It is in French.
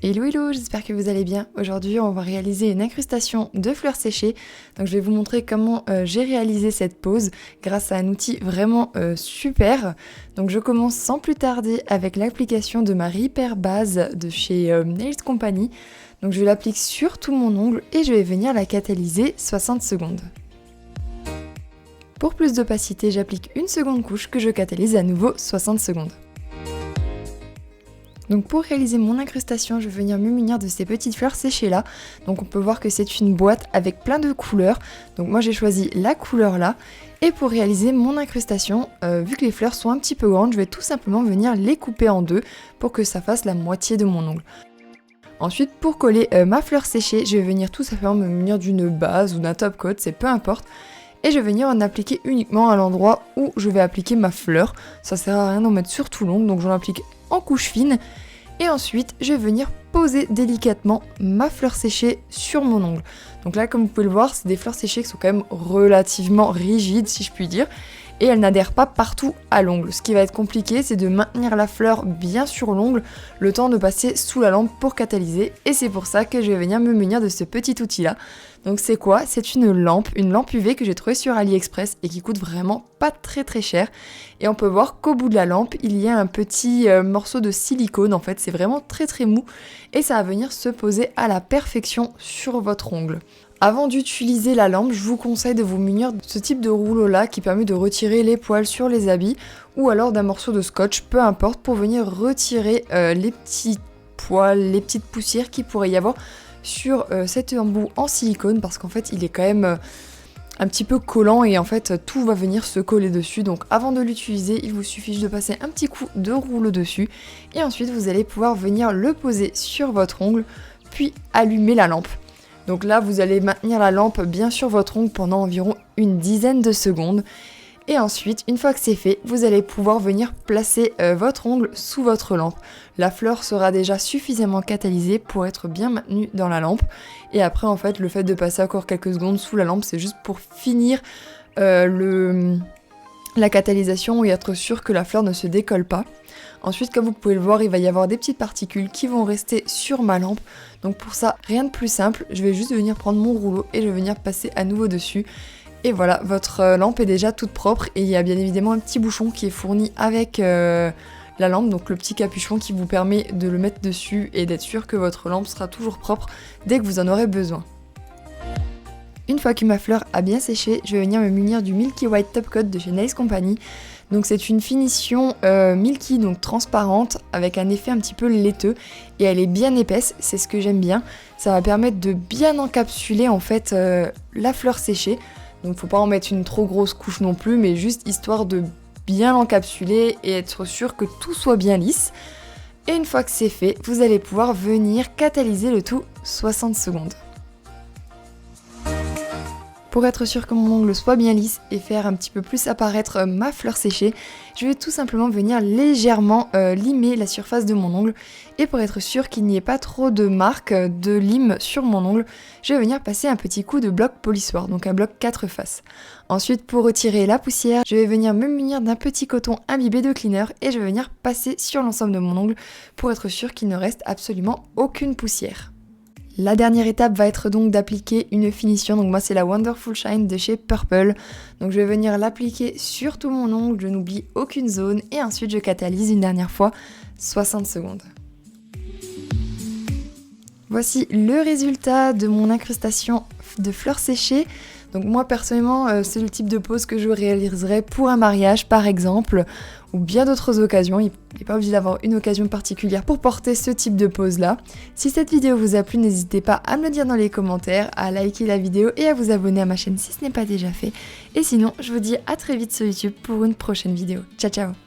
Hello hello, j'espère que vous allez bien. Aujourd'hui on va réaliser une incrustation de fleurs séchées. Donc je vais vous montrer comment j'ai réalisé cette pose grâce à un outil vraiment super. Donc je commence sans plus tarder avec l'application de ma Repair base de chez Nails Company. Donc je l'applique sur tout mon ongle et je vais venir la catalyser 60 secondes. Pour plus d'opacité, j'applique une seconde couche que je catalyse à nouveau 60 secondes. Donc pour réaliser mon incrustation, je vais venir me munir de ces petites fleurs séchées là. Donc on peut voir que c'est une boîte avec plein de couleurs. Donc moi j'ai choisi la couleur là. Et pour réaliser mon incrustation, vu que les fleurs sont un petit peu grandes, je vais tout simplement venir les couper en deux pour que ça fasse la moitié de mon ongle. Ensuite pour coller ma fleur séchée, je vais venir tout simplement me munir d'une base ou d'un top coat, c'est peu importe. Et je vais venir en appliquer uniquement à l'endroit où je vais appliquer ma fleur. Ça sert à rien d'en mettre sur tout l'ongle, donc j'en applique en couche fine. Et ensuite, je vais venir poser délicatement ma fleur séchée sur mon ongle. Donc là, comme vous pouvez le voir, c'est des fleurs séchées qui sont quand même relativement rigides, si je puis dire. Et elles n'adhèrent pas partout à l'ongle. Ce qui va être compliqué, c'est de maintenir la fleur bien sur l'ongle, le temps de passer sous la lampe pour catalyser. Et c'est pour ça que je vais venir me munir de ce petit outil-là. Donc c'est quoi? C'est une lampe UV que j'ai trouvée sur AliExpress et qui coûte vraiment pas très cher. Et on peut voir qu'au bout de la lampe, il y a un petit morceau de silicone. En fait, c'est vraiment très mou. Et ça va venir se poser à la perfection sur votre ongle. Avant d'utiliser la lampe, je vous conseille de vous munir de ce type de rouleau là qui permet de retirer les poils sur les habits ou alors d'un morceau de scotch, peu importe, pour venir retirer les petits poils, les petites poussières qu'il pourrait y avoir sur cet embout en silicone parce qu'en fait il est quand même un petit peu collant et en fait tout va venir se coller dessus. Donc avant de l'utiliser, il vous suffit juste de passer un petit coup de rouleau dessus et ensuite vous allez pouvoir venir le poser sur votre ongle puis allumer la lampe. Donc là, vous allez maintenir la lampe bien sur votre ongle pendant environ une dizaine de secondes. Et ensuite, une fois que c'est fait, vous allez pouvoir venir placer votre ongle sous votre lampe. La fleur sera déjà suffisamment catalysée pour être bien maintenue dans la lampe. Et après, en fait, le fait de passer encore quelques secondes sous la lampe, c'est juste pour finir la catalysation et être sûr que la fleur ne se décolle pas. Ensuite, comme vous pouvez le voir, il va y avoir des petites particules qui vont rester sur ma lampe. Donc pour ça, rien de plus simple, je vais juste venir prendre mon rouleau et je vais venir passer à nouveau dessus. Et voilà, votre lampe est déjà toute propre et il y a bien évidemment un petit bouchon qui est fourni avec la lampe, donc le petit capuchon qui vous permet de le mettre dessus et d'être sûr que votre lampe sera toujours propre dès que vous en aurez besoin. Une fois que ma fleur a bien séché, je vais venir me munir du Milky White Top Coat de chez Nails Company. Donc c'est une finition milky, donc transparente, avec un effet un petit peu laiteux, et elle est bien épaisse, c'est ce que j'aime bien. Ça va permettre de bien encapsuler en fait la fleur séchée. Donc faut pas en mettre une trop grosse couche non plus, mais juste histoire de bien l'encapsuler et être sûr que tout soit bien lisse. Et une fois que c'est fait, vous allez pouvoir venir catalyser le tout 60 secondes. Pour être sûr que mon ongle soit bien lisse et faire un petit peu plus apparaître ma fleur séchée, je vais tout simplement venir légèrement limer la surface de mon ongle. Et pour être sûr qu'il n'y ait pas trop de marques de lime sur mon ongle, je vais venir passer un petit coup de bloc polissoir, donc un bloc 4 faces. Ensuite, pour retirer la poussière, je vais venir me munir d'un petit coton imbibé de cleaner et je vais venir passer sur l'ensemble de mon ongle pour être sûr qu'il ne reste absolument aucune poussière. La dernière étape va être donc d'appliquer une finition, donc moi c'est la Wonderful Shine de chez Purple. Donc je vais venir l'appliquer sur tout mon ongle, je n'oublie aucune zone et ensuite je catalyse une dernière fois 60 secondes. Voici le résultat de mon incrustation de fleurs séchées. Donc moi personnellement c'est le type de pose que je réaliserais pour un mariage par exemple ou bien d'autres occasions. Il n'est pas obligé d'avoir une occasion particulière pour porter ce type de pose là. Si cette vidéo vous a plu, n'hésitez pas à me le dire dans les commentaires, à liker la vidéo et à vous abonner à ma chaîne si ce n'est pas déjà fait. Et sinon je vous dis à très vite sur YouTube pour une prochaine vidéo. Ciao ciao.